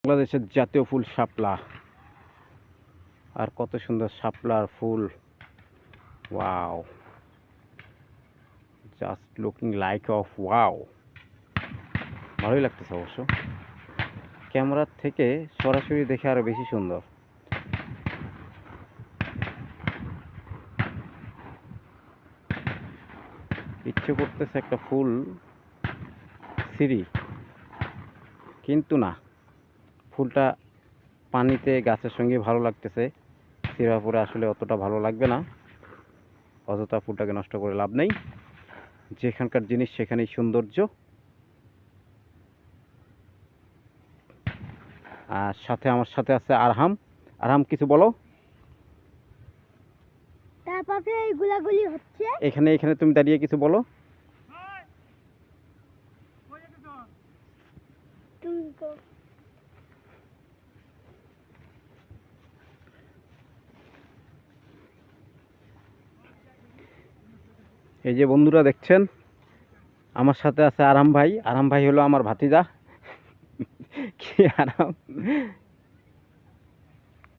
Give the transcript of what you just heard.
বাংলাদেশের জাতীয় ফুল শাপলা। আর কত সুন্দর শাপলার ফুল, wow, just looking like of wow. ভালোই লাগতেছে অবশ্য, ক্যামেরার থেকে সরাসরি দেখে আরো বেশি সুন্দর। ইচ্ছে করতেছে একটা ফুল সিঁড়ি, কিন্তু না, ফুলটা পানিতে গাছের সঙ্গে ভালো লাগতেছে, সিরা পরে আসলে অতটা ভালো লাগবে না। অযথা ফুলটাকে নষ্ট করে লাভ নেই, যেখানকার জিনিস সেখানেই সৌন্দর্য। আর সাথে আমার সাথে আছে আরহাম। আরহাম, কিছু বলো। তারপরে এই গুলাগুলি হচ্ছে এখানে এখানে তুমি দাঁড়িয়ে কিছু বলো। এই যে বন্ধুরা দেখছেন, আমার সাথে আছে আরাম ভাই। আরাম ভাই হলো আমার ভাতিজা। কি আরাম,